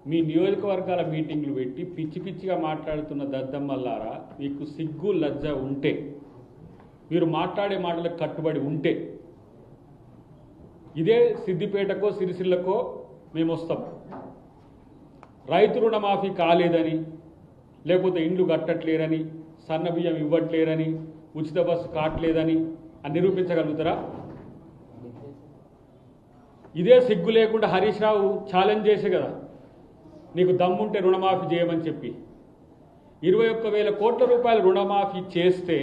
మీ నియోజకవర్గాల మీటింగ్లు పెట్టి పిచ్చి పిచ్చిగా మాట్లాడుతున్న దద్దమ్మల్లారా, మీకు సిగ్గు లజ్జ ఉంటే, మీరు మాట్లాడే మాటలకు కట్టుబడి ఉంటే ఇదే సిద్దిపేటకో సిరిసిల్లకో మేము వస్తాం. రైతు రుణమాఫీ కాలేదని, లేకపోతే ఇండ్లు కట్టట్లేరని, సన్న బియ్యం ఇవ్వట్లేరని, ఉచిత బస్సు కావట్లేదని అని నిరూపించగలుగుతారా? ఇదే సిగ్గు లేకుండా హరీష్ రావు ఛాలెంజ్ చేసే కదా, నీకు దమ్ముంటే రుణమాఫీ చేయమని చెప్పి 21,000 కోట్ల రూపాయలు రుణమాఫీ చేస్తే,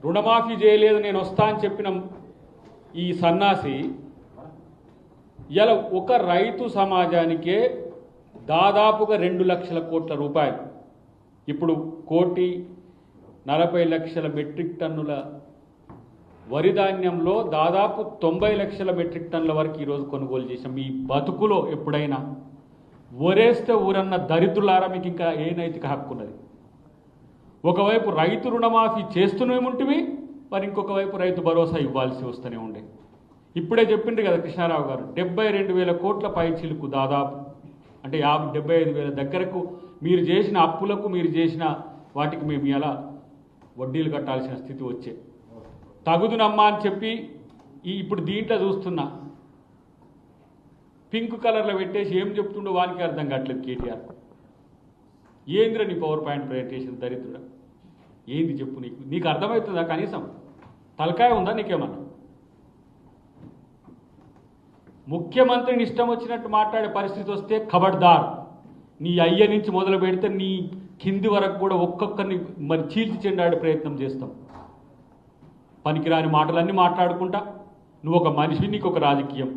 రుణమాఫీ చేయలేదు నేను వస్తా అని చెప్పిన ఈ సన్నాసి ఇలా ఒక రైతు సమాజానికే దాదాపుగా 2 లక్షల కోట్ల రూపాయలు, ఇప్పుడు 1,40,00,000 మెట్రిక్ టన్నుల వరి ధాన్యంలో దాదాపు 90 లక్షల మెట్రిక్ టన్నుల వరకు ఈరోజు కొనుగోలు చేసాం. మీ బతుకులో ఎప్పుడైనా ఒరేస్తే ఊరన్న దరిద్రులారా మీకు ఇంకా ఏ నైతిక హక్కు ఉన్నది? ఒకవైపు రైతు రుణమాఫీ చేస్తూనేముంటివి, మరి ఇంకొక వైపు రైతు భరోసా ఇవ్వాల్సి వస్తూనే ఉండే. ఇప్పుడే చెప్పిండ్రు కదా కృష్ణారావు గారు, 72,000 కోట్ల పైచిలుకు దాదాపు, అంటే 75,000 దగ్గరకు మీరు చేసిన అప్పులకు, మీరు చేసిన వాటికి మేము ఎలా వడ్డీలు కట్టాల్సిన స్థితి వచ్చే. తగుదునమ్మా అని చెప్పి ఇప్పుడు దీంట్లో చూస్తున్నా పింక్ కలర్లో పెట్టేసి ఏం చెప్తుండో వానికి అర్థం కావట్లేదు కేటీఆర్. ఏంద్ర నీ పవర్ పాయింట్ ప్రజెంటేషన్ దరిద్రుడా, ఏంది చెప్పు, నీకు అర్థమవుతుందా? కనీసం తలకాయ ఉందా నీకేమన్నా? ముఖ్యమంత్రిని ఇష్టం వచ్చినట్టు మాట్లాడే పరిస్థితి వస్తే ఖబర్దార్, నీ అయ్య నుంచి మొదలు పెడితే నీ కింది వరకు కూడా ఒక్కొక్కరిని మరి చీల్చి చెండాడే ప్రయత్నం చేస్తాం. పనికిరాని మాటలన్నీ మాట్లాడుకుంటా నువ్వు ఒక మనిషి, నీకు ఒక రాజకీయం.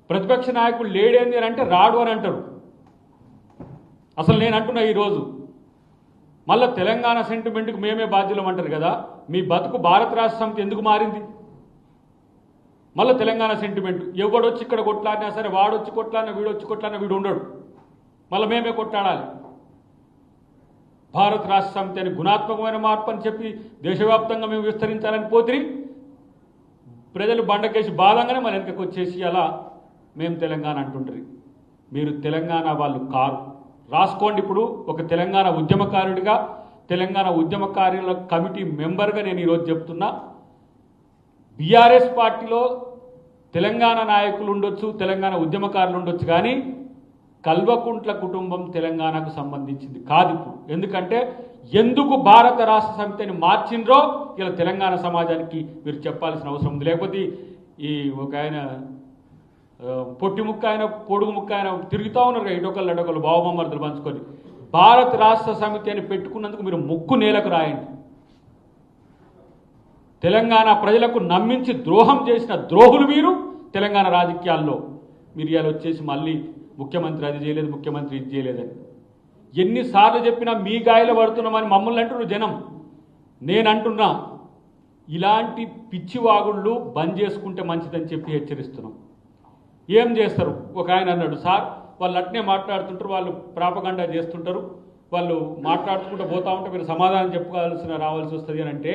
ప్రతిపక్ష నాయకుడు లేడేంది అని అంటే రాడు అని అంటారు. అసలు నేను అంటున్నా ఈరోజు మళ్ళీ తెలంగాణ సెంటిమెంట్కి మేమే బాధ్యులం అంటారు కదా. మీ బతుకు భారత రాష్ట్ర సమితి ఎందుకు మారింది? మళ్ళీ తెలంగాణ సెంటిమెంట్, ఎవడొచ్చి ఇక్కడ కొట్లాడినా సరే, వాడొచ్చి కొట్లాడినా, వీడొచ్చి కొట్లాడినా వీడు ఉండడు, మళ్ళీ మేమే కొట్లాడాలి. భారత రాష్ట్ర సమితి అని గుణాత్మకమైన మార్పు అని చెప్పి దేశవ్యాప్తంగా మేము విస్తరించాలని పోతిరి, ప్రజలు బండకేసి బాధంగానే మరి వెనకకు వచ్చేసి అలా మేము తెలంగాణ అంటుంటారు. మీరు తెలంగాణ వాళ్ళు కారు, రాసుకోండి. ఇప్పుడు ఒక తెలంగాణ ఉద్యమకారుడిగా, తెలంగాణ ఉద్యమకారుల కమిటీ మెంబర్గా నేను ఈరోజు చెప్తున్నా, బీఆర్ఎస్ పార్టీలో తెలంగాణ నాయకులు ఉండొచ్చు, తెలంగాణ ఉద్యమకారులు ఉండొచ్చు, కానీ కల్వకుంట్ల కుటుంబం తెలంగాణకు సంబంధించింది కాదు ఇప్పుడు. ఎందుకంటే ఎందుకు భారత రాష్ట్ర సమితిని మార్చిండ్రో ఇలా తెలంగాణ సమాజానికి మీరు చెప్పాల్సిన అవసరం ఉంది. లేకపోతే ఈ ఒక ఆయన పొట్టి ముక్క ఆయన, పొడుగు ముక్క ఆయన తిరుగుతూ ఉన్నారు ఇటొకళ్ళు అటొకళ్ళు బావమర్దులు పంచుకొని. భారత రాష్ట్ర సమితి అని పెట్టుకున్నందుకు మీరు ముక్కు నేలకు రాయండి. తెలంగాణ ప్రజలకు నమ్మించి ద్రోహం చేసిన ద్రోహులు మీరు. తెలంగాణ రాజకీయాల్లో మీరు ఇలా వచ్చేసి మళ్ళీ ముఖ్యమంత్రి అది చేయలేదు, ముఖ్యమంత్రి ఇది చేయలేదని ఎన్నిసార్లు చెప్పినా మీ గాయలు పడుతున్నామని మమ్మల్ని అంటున్నారు జనం. నేనంటున్నా ఇలాంటి పిచ్చివాగుళ్ళు బంద్ చేసుకుంటే మంచిదని చెప్పి హెచ్చరిస్తున్నాం. ఏం చేస్తారు? ఒక ఆయన అన్నాడు, సార్ వాళ్ళు అట్నే మాట్లాడుతుంటారు, వాళ్ళు ప్రాపగండా చేస్తుంటారు, వాళ్ళు మాట్లాడుకుంటూ పోతా ఉంటే మీరు సమాధానం రావాల్సి వస్తుంది అని అంటే,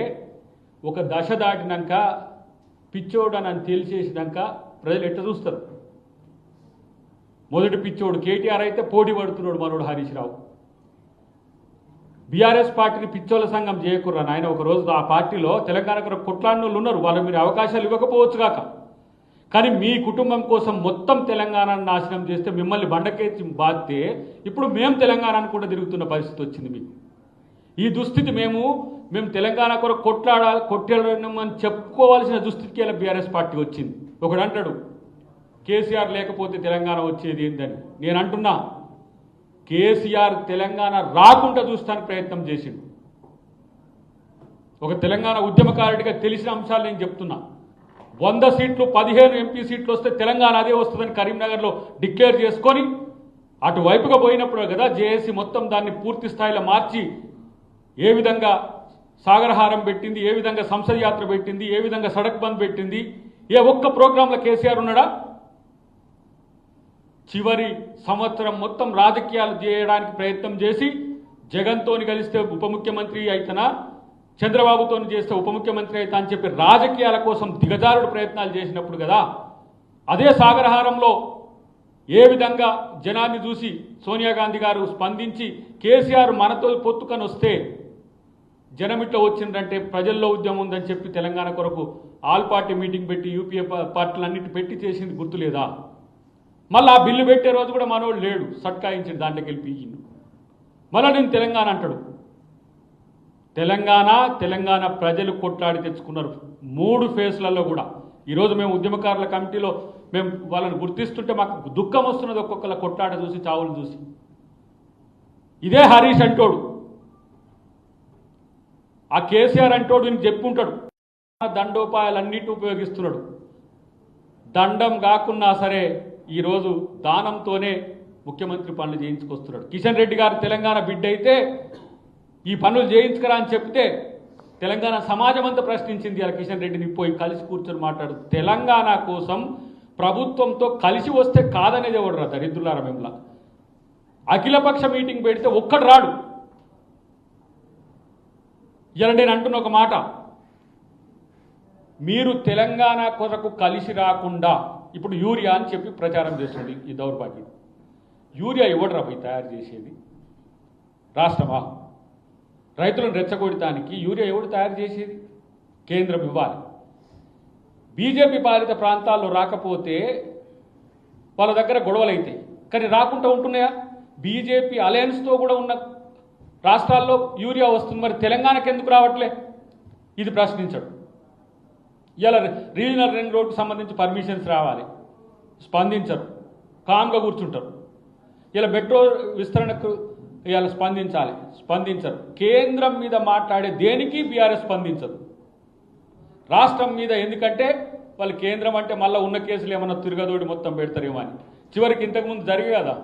ఒక దశ దాటినాక పిచ్చోడు అని తేల్చేసినాక ప్రజలు ఎట్లా చూస్తారు? మొదటి పిచ్చోడు కేటీఆర్ అయితే పోటీ పడుతున్నాడు మనోడు హరీష్ రావు. బీఆర్ఎస్ పార్టీని పిచ్చోళ్ళ సంఘం చేయకుర్రా నాయన. ఒకరోజు ఆ పార్టీలో తెలంగాణకు కొట్లాడిన వాళ్ళు ఉన్నారు, వాళ్ళకి మీరు అవకాశాలు ఇవ్వకపోవచ్చు కాక, కానీ మీ కుటుంబం కోసం మొత్తం తెలంగాణను నాశనం చేస్తే మిమ్మల్ని బండకేసి బాధితే ఇప్పుడు మేము తెలంగాణను కూడా తిరుగుతున్న పరిస్థితి వచ్చింది మీకు. ఈ దుస్థితి మేము తెలంగాణ కొరకు కొట్టాడని చెప్పుకోవాల్సిన దుస్థితికి ఇలా బీఆర్ఎస్ పార్టీ వచ్చింది. ఒకడు అంటాడు కేసీఆర్ లేకపోతే తెలంగాణ వచ్చేది ఏందని. నేను అంటున్నా కేసీఆర్ తెలంగాణ రాకుండా చూస్తానికి ప్రయత్నం చేసిండు. ఒక తెలంగాణ ఉద్యమకారుడిగా తెలిసిన అంశాలు నేను చెప్తున్నా. 100 సీట్లు 15 ఎంపీ సీట్లు వస్తే తెలంగాణ అదే వస్తుందని కరీంనగర్లో డిక్లేర్ చేసుకొని అటువైపుగా పోయినప్పుడు కదా జేఏసీ మొత్తం దాన్ని పూర్తి స్థాయిలో మార్చి ఏ విధంగా సాగరహారం పెట్టింది, ఏ విధంగా సంసద్ యాత్ర పెట్టింది, ఏ విధంగా సడక్ బంద్ పెట్టింది. ఏ ఒక్క ప్రోగ్రాంలో కేసీఆర్ ఉన్నాడా? చివరి సంవత్సరం మొత్తం రాజకీయాలు చేయడానికి ప్రయత్నం చేసి జగన్తోని కలిస్తే ఉప ముఖ్యమంత్రి అయితేనా, చంద్రబాబుతో చేస్తే ఉప ముఖ్యమంత్రి అయితా అని చెప్పి రాజకీయాల కోసం దిగజారుడు ప్రయత్నాలు చేసినప్పుడు కదా అదే సాగరహారంలో ఏ విధంగా జనాన్ని చూసి సోనియా గాంధీ గారు స్పందించి కేసీఆర్ మనతో పొత్తుకొని వస్తే జనమిట్లో వచ్చిందంటే ప్రజల్లో ఉద్యమం ఉందని చెప్పి తెలంగాణ కొరకు ఆల్ పార్టీ మీటింగ్ పెట్టి యూపీఏ పార్టీలన్నిటి పెట్టి చేసింది గుర్తులేదా? మళ్ళీ ఆ బిల్లు పెట్టే రోజు కూడా మనోడు లేడు, సట్కాయించింది, దాంట్లోకి వెళ్ళి పీకిండు. మళ్ళీ నేను తెలంగాణ అంటాడు. తెలంగాణ ప్రజలు కొట్లాడి తెచ్చుకున్నారు 3 ఫేజ్లలో కూడా. ఈరోజు మేము ఉద్యమకారుల కమిటీలో మేము వాళ్ళని గుర్తిస్తుంటే మాకు దుఃఖం వస్తున్నది, ఒక్కొక్కళ్ళ కొట్లాట చూసి, చావులు చూసి. ఇదే హరీష్ అంటోడు, ఆ కేసీఆర్ అంటోడు ఈయన చెప్పుకుంటాడు, దండోపాయాలన్నిటి ఉపయోగిస్తున్నాడు. దండం కాకున్నా సరే ఈరోజు దానంతోనే ముఖ్యమంత్రి పనులు చేయించుకొస్తున్నాడు. కిషన్ రెడ్డి గారు తెలంగాణ బిడ్డ అయితే ఈ పనులు చేయించుకరా అని చెప్తే తెలంగాణ సమాజం అంతా ప్రశ్నించింది. అలా కిషన్ రెడ్డిని పోయి కలిసి కూర్చొని మాట్లాడు. తెలంగాణ కోసం ప్రభుత్వంతో కలిసి వస్తే కాదనేది ఎవడరా దరిద్రులారా మిమ్మల్ని. అఖిలపక్ష మీటింగ్ పెడితే ఒక్కడు రాడు. ఇలా నేను అంటున్న ఒక మాట, మీరు తెలంగాణ కొరకు కలిసి రాకుండా ఇప్పుడు యూరియా అని చెప్పి ప్రచారం చేస్తుంది ఈ దౌర్భాగ్యం. యూరియా ఎవడరా పోయి తయారు చేసేది? రాష్ట్రమా? రైతులను రెచ్చగొడటానికి యూరియా ఎవడు తయారు చేసేది? కేంద్రం ఇవ్వాలి. బీజేపీ పాలిత ప్రాంతాల్లో రాకపోతే వాళ్ళ దగ్గర గొడవలు అవుతాయి, కానీ రాకుండా ఉంటున్నాయా? బీజేపీ అలయన్స్తో కూడా ఉన్న రాష్ట్రాల్లో యూరియా వస్తుంది, మరి తెలంగాణకు ఎందుకు రావట్లే? ఇది ప్రశ్నించడు. ఇలా రీజనల్ రింగ్ రోడ్కు సంబంధించి పర్మిషన్స్ రావాలి, స్పందించరు, కామ్గా కూర్చుంటారు. ఇలా మెట్రో విస్తరణకు ఇవాళ స్పందించరు. కేంద్రం మీద మాట్లాడే దేనికి బీఆర్ఎస్ స్పందించదు. రాష్ట్రం మీద ఎందుకంటే వాళ్ళు కేంద్రం అంటే మళ్ళీ ఉన్న కేసులు ఏమన్నా తిరగదోడి మొత్తం పెడతారేమో అని. చివరికి ఇంతకుముందు జరిగే కదా,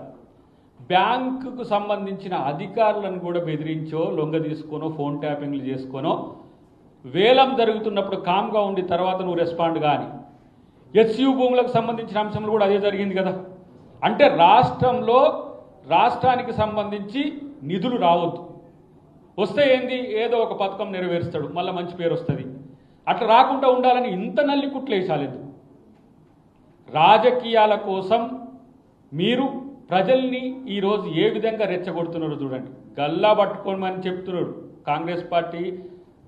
బ్యాంకుకు సంబంధించిన అధికారులను కూడా బెదిరించో, లొంగ తీసుకోనో, ఫోన్ ట్యాపింగ్లు చేసుకోనో, వేలం జరుగుతున్నప్పుడు కామ్గా ఉండి తర్వాత నువ్వు రెస్పాండ్ కానీ. ఎస్యూ భూములకు సంబంధించిన అంశంలో కూడా అదే జరిగింది కదా. అంటే రాష్ట్రానికి సంబంధించి నిధులు రావద్దు, వస్తే ఏంది ఏదో ఒక పథకం నెరవేరుస్తాడు, మళ్ళీ మంచి పేరు వస్తుంది. అట్లా రాకుండా ఉండాలని ఇంత నల్లి కుట్లేసాలేదు. రాజకీయాల కోసం మీరు ప్రజల్ని ఈరోజు ఏ విధంగా రెచ్చగొడుతున్నారో చూడండి. గల్లా పట్టుకోమని చెప్తున్నాడు కాంగ్రెస్ పార్టీ.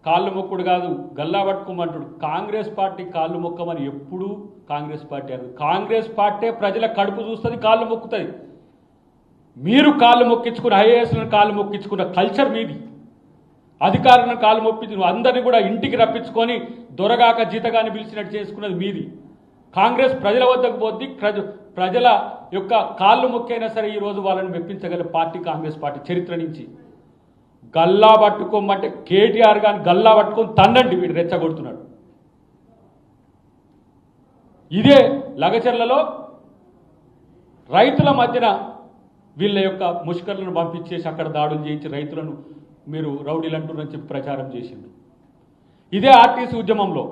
కాళ్ళు మొక్కుడు కాదు, గల్లా పట్టుకోమంటాడు. కాంగ్రెస్ పార్టీ కాళ్ళు మొక్కమని ఎప్పుడు కాంగ్రెస్ పార్టీ అన్నారు. కాంగ్రెస్ పార్టీ ప్రజల కడుపు చూస్తుంది, కాళ్ళు మొక్కుతుంది. మీరు కాళ్ళు మొక్కించుకున్న, ఐఏఎస్లను కాళ్ళు మొక్కించుకున్న కల్చర్ మీది. అధికారులను కాళ్ళు మొప్పించి అందరినీ కూడా ఇంటికి రప్పించుకొని దొరగాక జీతగాని పిలిచినట్టు చేసుకున్నది మీది. కాంగ్రెస్ ప్రజల వద్దకు పోద్ది, ప్రజల యొక్క కాళ్ళు మొక్కైనా సరే ఈరోజు వాళ్ళని మెప్పించగల పార్టీ కాంగ్రెస్ పార్టీ చరిత్ర నుంచి. గల్లా పట్టుకోమంటే కేటీఆర్ గాని గల్లా పట్టుకొని తన్నండి, వీడు రెచ్చగొడుతున్నాడు. ఇదే లగచర్లలో రైతుల మధ్యన వీళ్ళ యొక్క ముష్కర్లను పంపించేసి అక్కడ దాడులు చేయించి రైతులను మీరు రౌడీలు అంటున్నారని చెప్పి ప్రచారం చేసిండు. ఇదే ఆర్టీసీ ఉద్యమంలో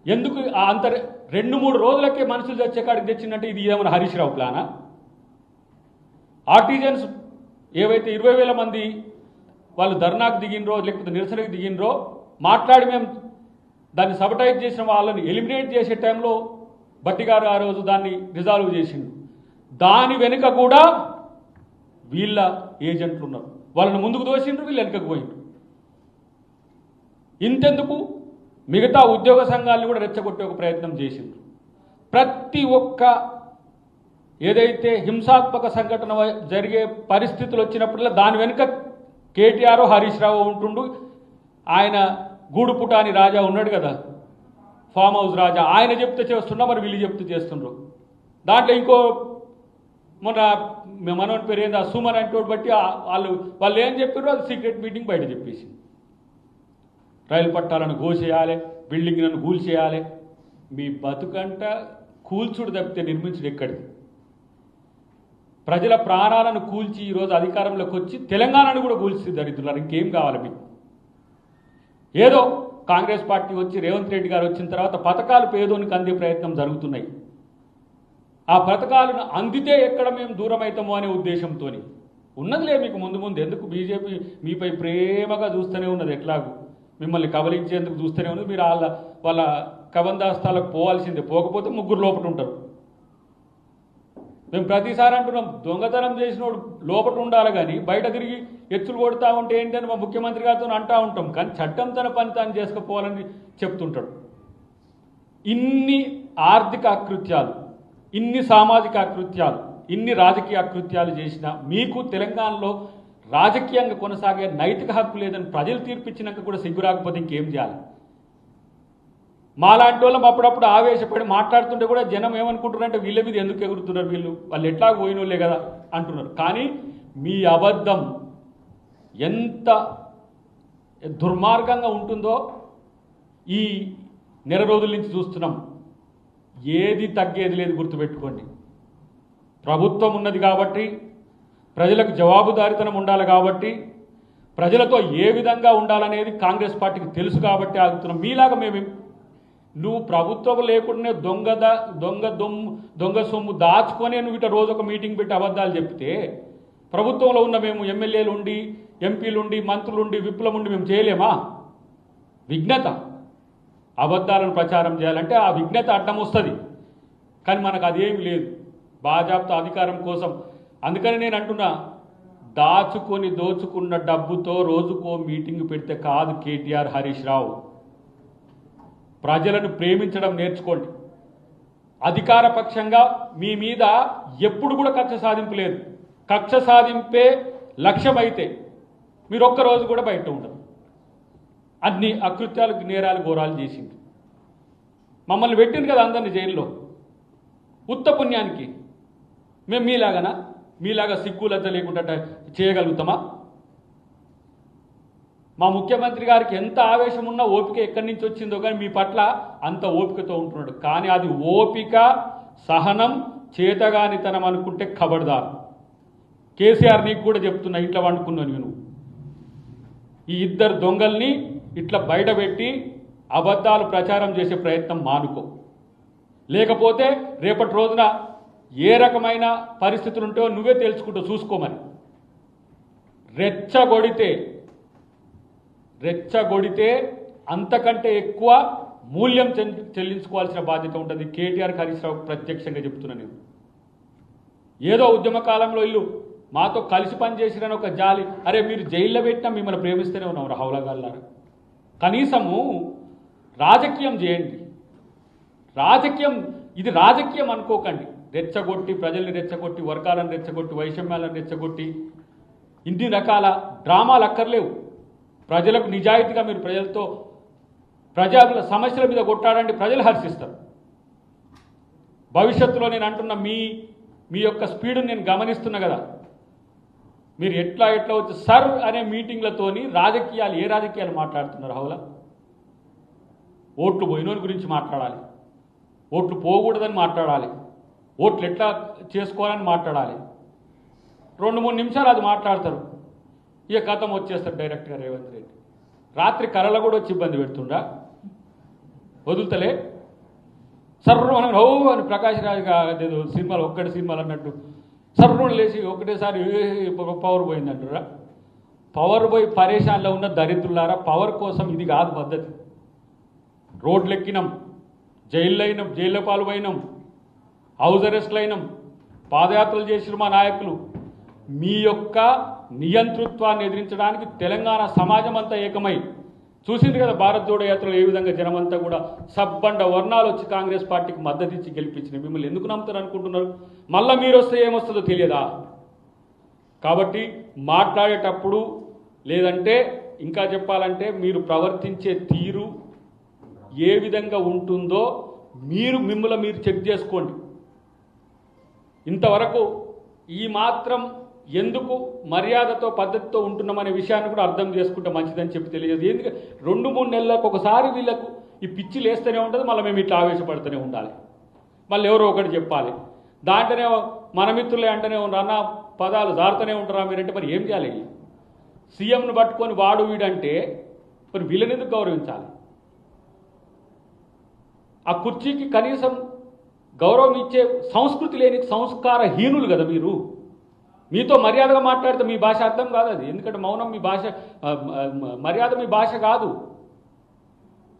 ఎందుకు అంత 2-3 రోజులకే మనుషులు చచ్చే కాడికి తెచ్చిందంటే ఇది ఏమైనా హరీష్ రావు ప్లానా? ఆర్టీజన్స్ ఏవైతే 20,000 మంది వాళ్ళు ధర్నాకు దిగినరో లేకపోతే నిరసనకు దిగినరో మాట్లాడి మేము దాన్ని సబటైజ్ చేసిన వాళ్ళని ఎలిమినేట్ చేసే టైంలో భట్టి గారు ఆ రోజు దాన్ని రిజాల్వ్ చేసిండు. దాని వెనుక కూడా వీళ్ళ ఏజెంట్లు ఉన్నారు. వాళ్ళని ముందుకు దోసిండ్రు, వీళ్ళు వెనుకకు పోయిండ్రు. ఇంతెందుకు మిగతా ఉద్యోగ సంఘాలను కూడా రెచ్చగొట్టే ఒక ప్రయత్నం చేసిండ్రు. ప్రతి ఒక్క ఏదైతే హింసాత్మక సంఘటన జరిగే పరిస్థితులు వచ్చినప్పుడల్లా దాని వెనుక కేటీఆర్ హరీష్ రావు ఉంటుండు. ఆయన గూడుపుటాని రాజా ఉన్నాడు కదా, ఫామ్ హౌస్ రాజా, ఆయన చెప్తే చేస్తున్నా, మరి వీళ్ళు చెప్తే చేస్తుండ్రు. దాంట్లో ఇంకో మొన్న మనోని పేరు ఏంది సుమన్ అంటోడు బట్టి వాళ్ళు ఏం చెప్పారో అది సీక్రెట్ మీటింగ్ బయట చెప్పేసి రైలు పట్టాలను గోసేయాలి, బిల్డింగ్లను కూల్చేయాలి. మీ బతుకంట కూల్చుడు తప్పితే నిర్మించుడు ఎక్కడిది? ప్రజల ప్రాణాలను కూల్చి ఈరోజు అధికారంలోకి వచ్చి తెలంగాణను కూడా కూల్చి దరిద్రులారు. ఇంకేం కావాలి మీకు? ఏదో కాంగ్రెస్ పార్టీ వచ్చి రేవంత్ రెడ్డి గారు వచ్చిన తర్వాత పథకాలు పేదోనికి అందే ప్రయత్నం జరుగుతున్నాయి. ఆ పథకాలను అందితే ఎక్కడ మేము దూరం అవుతామో అనే ఉద్దేశంతో ఉన్నదిలే మీకు ముందు ఎందుకు బీజేపీ మీపై ప్రేమగా చూస్తూనే ఉన్నది, ఎట్లాగూ మిమ్మల్ని కబలించేందుకు చూస్తూనే ఉన్నది. మీరు వాళ్ళ కబందాస్తాలకు పోవాల్సిందే, పోకపోతే 3 లోపల ఉంటారు. మేము ప్రతిసారి అంటున్నాం దొంగతనం చేసినోడు లోపల ఉండాలి కానీ బయట తిరిగి ఎత్తులు కొడతా ఉంటే ఏంటని మా ముఖ్యమంత్రి గారితో అంటూ ఉంటాం. కానీ చట్టం తన పని తాను చేసుకుపోవాలని చెప్తుంటాడు. ఇన్ని ఆర్థిక అకృత్యాలు, ఇన్ని సామాజిక అకృత్యాలు, ఇన్ని రాజకీయ అకృత్యాలు చేసినా మీకు తెలంగాణలో రాజకీయంగా కొనసాగే నైతిక హక్కు లేదని ప్రజలు తీర్పిచ్చినాక కూడా సిగ్గు రాకపోతే ఇంకేం చేయాలి? మాలాంటి వాళ్ళం అప్పుడప్పుడు ఆవేశపడి మాట్లాడుతుంటే కూడా జనం ఏమనుకుంటున్నారంటే వీళ్ళ మీద ఎందుకు ఎగురుతున్నారు, వాళ్ళు ఎట్లా పోయినోళ్ళే కదా అంటున్నారు. కానీ మీ అబద్ధం ఎంత దుర్మార్గంగా ఉంటుందో ఈ నెల రోజుల నుంచి చూస్తున్నాం. ఏది తగ్గేది లేదు, గుర్తుపెట్టుకోండి. ప్రభుత్వం ఉన్నది కాబట్టి, ప్రజలకు జవాబుదారీతనం ఉండాలి కాబట్టి, ప్రజలతో ఏ విధంగా ఉండాలనేది కాంగ్రెస్ పార్టీకి తెలుసు కాబట్టి ఆగుతున్నాం. మీలాగా నువ్వు ప్రభుత్వం లేకుండానే దొంగ సొమ్ము దాచుకొనే నువ్వు ఇట్లా రోజు ఒక మీటింగ్ పెట్టి అబద్ధాలు చెప్తే ప్రభుత్వంలో ఉన్న మేము ఎమ్మెల్యేలు ఉండి, ఎంపీలు ఉండి, మంత్రులు ఉండి, విప్లవం ఉండి మేము చేయలేమా? విఘ్నత, అబద్ధాలను ప్రచారం చేయాలంటే ఆ విఘ్నత అడ్డం వస్తుంది. కానీ మనకు అదేమి లేదు, బాజాప్తా అధికారం కోసం. అందుకని నేను అంటున్నా, దాచుకొని దోచుకున్న డబ్బుతో రోజుకో మీటింగ్ పెడితే కాదు కేటీఆర్, హరీష్ రావు. ప్రజలను ప్రేమించడం నేర్చుకోండి. అధికార పక్షంగా మీ మీద ఎప్పుడు కూడా కక్ష సాధింపు లేదు. కక్ష సాధింపే లక్ష్యమైతే మీరు ఒక్కరోజు కూడా బయట ఉండరు. అన్ని అకృత్యాలు, నేరాలు, ఘోరాలు చేసింది. మమ్మల్ని పెట్టింది కదా అందరినీ జైల్లో ఉత్త పుణ్యానికి. మేము మీలాగా సిగ్గులజ్జ లేకుండా చేయగలుగుతామా? మా ముఖ్యమంత్రి గారికి ఎంత ఆవేశం ఉన్నా ఓపిక ఎక్కడి నుంచి వచ్చిందో కానీ మీ పట్ల అంత ఓపికతో ఉంటున్నాడు. కానీ అది ఓపిక, సహనం, చేతగానితనం అనుకుంటే ఖబర్దార్. కేసీఆర్ నీకు కూడా చెప్తున్నా, ఇట్లా వండుకున్నాను నేను. ఈ ఇద్దరు దొంగల్ని ఇట్లా బయటపెట్టి అబద్ధాలు ప్రచారం చేసే ప్రయత్నం మానుకో. లేకపోతే రేపటి రోజున ఏ రకమైన పరిస్థితులు ఉంటాయో నువ్వే తెలుసుకుంటూ చూసుకోమని. రెచ్చగొడితే అంతకంటే ఎక్కువ మూల్యం చెల్లించుకోవాల్సిన బాధ్యత ఉంటుంది. కేటీఆర్, హరీష్ రావు ప్రత్యక్షంగా చెప్తున్నా నేను. ఏదో ఉద్యమ కాలంలో ఇల్లు మాతో కలిసి పనిచేసిరని ఒక జాలి, అరే మీరు జైల్లో పెట్టినా మిమ్మల్ని ప్రేమిస్తూనే ఉన్నాం రాహులగాళ్ళారా. కనీసము రాజకీయం చేయండి. ఇది రాజకీయం అనుకోకండి. రెచ్చగొట్టి, ప్రజల్ని రెచ్చగొట్టి, వర్గాలను రెచ్చగొట్టి, వైషమ్యాలను రెచ్చగొట్టి ఇన్ని రకాల డ్రామాలు అక్కర్లేవు. ప్రజలకు నిజాయితీగా మీరు ప్రజల సమస్యల మీద కొట్టాడండి, ప్రజలు హర్షిస్తారు. భవిష్యత్తులో నేను అంటున్న మీ యొక్క స్పీడ్ని నేను గమనిస్తున్నా కదా. మీరు ఎట్లా వచ్చి సర్ అనే మీటింగ్లతోని ఏ రాజకీయాలు మాట్లాడుతున్నారు? హౌలా ఓట్లు పోయినోని గురించి మాట్లాడాలి, ఓట్లు పోకూడదని మాట్లాడాలి, ఓట్లు ఎట్లా చేసుకోవాలని మాట్లాడాలి. 2-3 నిమిషాలు అది మాట్లాడతారు, ఇక కథం వచ్చేస్తారు డైరెక్ట్గా రేవంత్ రెడ్డి. రాత్రి కళలో కూడా వచ్చి ఇబ్బంది పెడుతుండా, వదులుతలే. సర్రు మనం హో అని ప్రకాష్ రాజ్ ఏదో సినిమాలు ఒక్కటి సినిమాలు అన్నట్టు సర్రును లేచి ఒకటేసారి పవర్ పోయిందంటారా? పవర్ పోయి పరేషాన్లో ఉన్న దరిద్రులారా, పవర్ కోసం ఇది కాదు పద్ధతి. రోడ్లు ఎక్కినాం, జైల్లో పాల్పోయినాం, హౌస్ అరెస్ట్లు అయినాం, పాదయాత్రలు చేసిన మా నాయకులు. మీ యొక్క నియంతృత్వాన్ని ఎదిరించడానికి తెలంగాణ సమాజం అంతా ఏకమై చూసింది కదా. భారత్ జోడో యాత్రలో ఏ విధంగా జనమంతా కూడా సబ్బండ వర్ణాలు వచ్చి కాంగ్రెస్ పార్టీకి మద్దతు ఇచ్చి గెలిపించినాయి. మిమ్మల్ని ఎందుకు నమ్ముతారు అనుకుంటున్నారు? మళ్ళీ మీరు వస్తే ఏమొస్తుందో తెలియదా? కాబట్టి మాట్లాడేటప్పుడు, లేదంటే ఇంకా చెప్పాలంటే మీరు ప్రవర్తించే తీరు ఏ విధంగా ఉంటుందో మిమ్మల్ని మీరు చెక్ చేసుకోండి. ఇంతవరకు ఈ మాత్రం ఎందుకు మర్యాదతో, పద్ధతితో ఉంటున్నామనే విషయాన్ని కూడా అర్థం చేసుకుంటే మంచిదని చెప్పి తెలియదు. ఎందుకంటే 2-3 నెలలకు ఒకసారి వీళ్ళకు ఈ పిచ్చి లేస్తూనే ఉంటుంది. మళ్ళీ మేము ఇట్లా ఆవేశపడుతూనే ఉండాలి, మళ్ళీ ఎవరో ఒకటి చెప్పాలి. దాంట్లోనే మన మిత్రులే అంటేనే అన్న పదాలు జారుతూనే ఉంటారా మీరంటే మరి ఏం చేయాలి? సీఎంను పట్టుకొని వాడు వీడంటే మరి వీళ్ళని ఎందుకు గౌరవించాలి? ఆ కుర్చీకి కనీసం గౌరవం ఇచ్చే సంస్కృతి లేని సంస్కారహీనులు కదా మీరు. మీతో మర్యాదగా మాట్లాడితే మీ భాష అర్థం కాదు అది. ఎందుకంటే మౌనం మీ భాష, మర్యాద మీ భాష కాదు.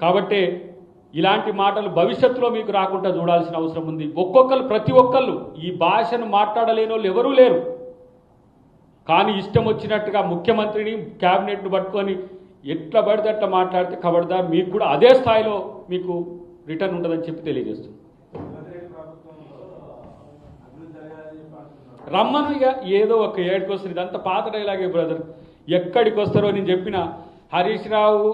కాబట్టి ఇలాంటి మాటలు భవిష్యత్తులో మీకు రాకుండా చూడాల్సిన అవసరం ఉంది. ప్రతి ఒక్కళ్ళు ఈ భాషను మాట్లాడలేని వాళ్ళు ఎవరూ లేరు. కానీ ఇష్టం వచ్చినట్టుగా ముఖ్యమంత్రిని క్యాబినెట్ను పట్టుకొని ఎట్లా పడితే అట్లా మాట్లాడితే ఖబర్దార్ మీకు కూడా అదే స్థాయిలో మీకు రిటర్న్ ఉంటుందని చెప్పి తెలియజేస్తుంది. రమ్మను ఇక ఏదో ఒక ఏడుకి వస్తుంది. ఇదంతా పాత డైలాగే బ్రదర్. ఎక్కడికి వస్తారో నేను చెప్పిన హరీష్ రావు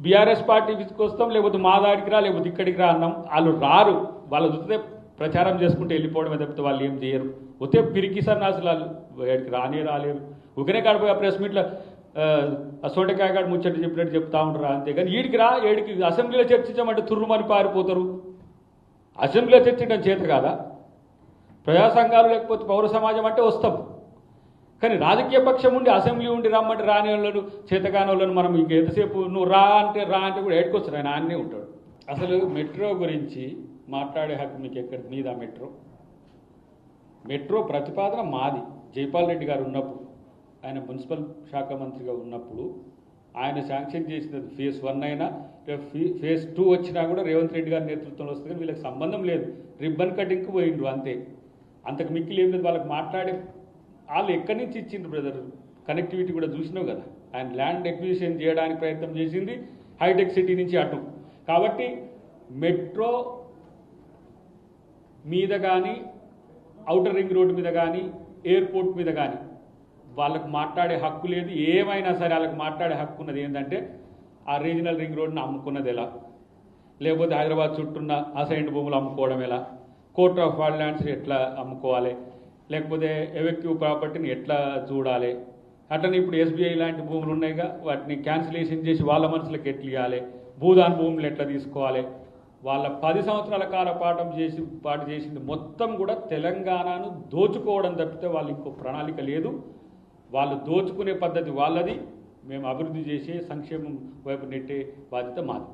బీఆర్ఎస్ పార్టీ తీసుకొస్తాం, లేకపోతే మా దాడికి రా, లేకపోతే ఇక్కడికి రా అన్నాం. వాళ్ళు రారు. వాళ్ళు చూస్తే ప్రచారం చేసుకుంటే వెళ్ళిపోవడమే తప్పితే వాళ్ళు ఏం చేయరు. ఒతే పిరికి సన్నాసులు వాళ్ళు ఏడికి రాలేరు. ఒకనే కాడిపోయి ఆ ప్రెస్ మీట్లో సోటకాయ కాడ ముచ్చట్టు చెప్పినట్టు చెప్తా ఉంటారు. అంతేగాని వీడికి రా, ఏడికి అసెంబ్లీలో చర్చించామంటే తుర్రుమని పారిపోతారు. అసెంబ్లీలో చర్చించడం చేత కాదా? ప్రజా సంఘాలు లేకపోతే పౌర సమాజం అంటే వస్తాం. కానీ రాజకీయ పక్షం ఉండి అసెంబ్లీ ఉండి రమ్మంటే రాని వాళ్ళను చేతగాని వాళ్ళను మనం ఇంకెంతసేపు నువ్వు రా అంటే కూడా ఏడుకొస్తారు. ఆయన ఆయనే ఉంటాడు. అసలు మెట్రో గురించి మాట్లాడే హక్కు మీకు ఎక్కడ మీద? మెట్రో ప్రతిపాదన మాది. జైపాల్ రెడ్డి గారు ఉన్నప్పుడు, ఆయన మున్సిపల్ శాఖ మంత్రిగా ఉన్నప్పుడు ఆయన శాంక్షన్ చేసినది ఫేజ్ 1 అయినా ఫేజ్ 2 వచ్చినా కూడా రేవంత్ రెడ్డి గారి నేతృత్వంలో వస్తుంది. కానీ వీళ్ళకి సంబంధం లేదు. రిబ్బన్ కటింగ్కి పోయిండ్రు అంతే. అంతకు మిక్కిలి ఏం లేదు. వాళ్ళకి మాట్లాడే వాళ్ళు ఎక్కడి నుంచి ఇచ్చిండ్రు బ్రదర్? కనెక్టివిటీ కూడా చూసినావు కదా. ఆయన ల్యాండ్ ఎక్విజిషన్ చేయడానికి ప్రయత్నం చేసింది హైటెక్ సిటీ నుంచి అటు. కాబట్టి మెట్రో మీద కానీ, ఔటర్ రింగ్ రోడ్డు మీద కానీ, ఎయిర్పోర్ట్ మీద కానీ వాళ్ళకు మాట్లాడే హక్కు లేదు. ఏమైనా సరే వాళ్ళకి మాట్లాడే హక్కు ఉన్నది ఏంటంటే ఆ రీజనల్ రింగ్ రోడ్ని అమ్ముకున్నది ఎలా, లేకపోతే హైదరాబాద్ చుట్టూన్న అసైన్డ్ భూములు అమ్ముకోవడం ఎలా, కోర్ట్ ఆఫ్ వాల్ ల్యాండ్స్ ఎట్లా అమ్ముకోవాలి, లేకపోతే ఎవెక్టివ్ ప్రాపర్టీని ఎట్లా చూడాలి, అట్లనే ఇప్పుడు ఎస్బీఐ లాంటి భూములు ఉన్నాయిగా వాటిని క్యాన్సిలేషన్ చేసి వాళ్ళ మనసులకు ఎట్లా ఇవ్వాలి, భూదాన్ భూములు ఎట్లా తీసుకోవాలి. వాళ్ళ 10 సంవత్సరాల కాల పాటు చేసింది మొత్తం కూడా తెలంగాణను దోచుకోవడం తప్పితే వాళ్ళు ఇంకో ప్రణాళిక లేదు. వాళ్ళు దోచుకునే పద్ధతి వాళ్ళది. మేము అభివృద్ధి చేసే సంక్షేమం వైపు నెట్టే బాధ్యత మాది.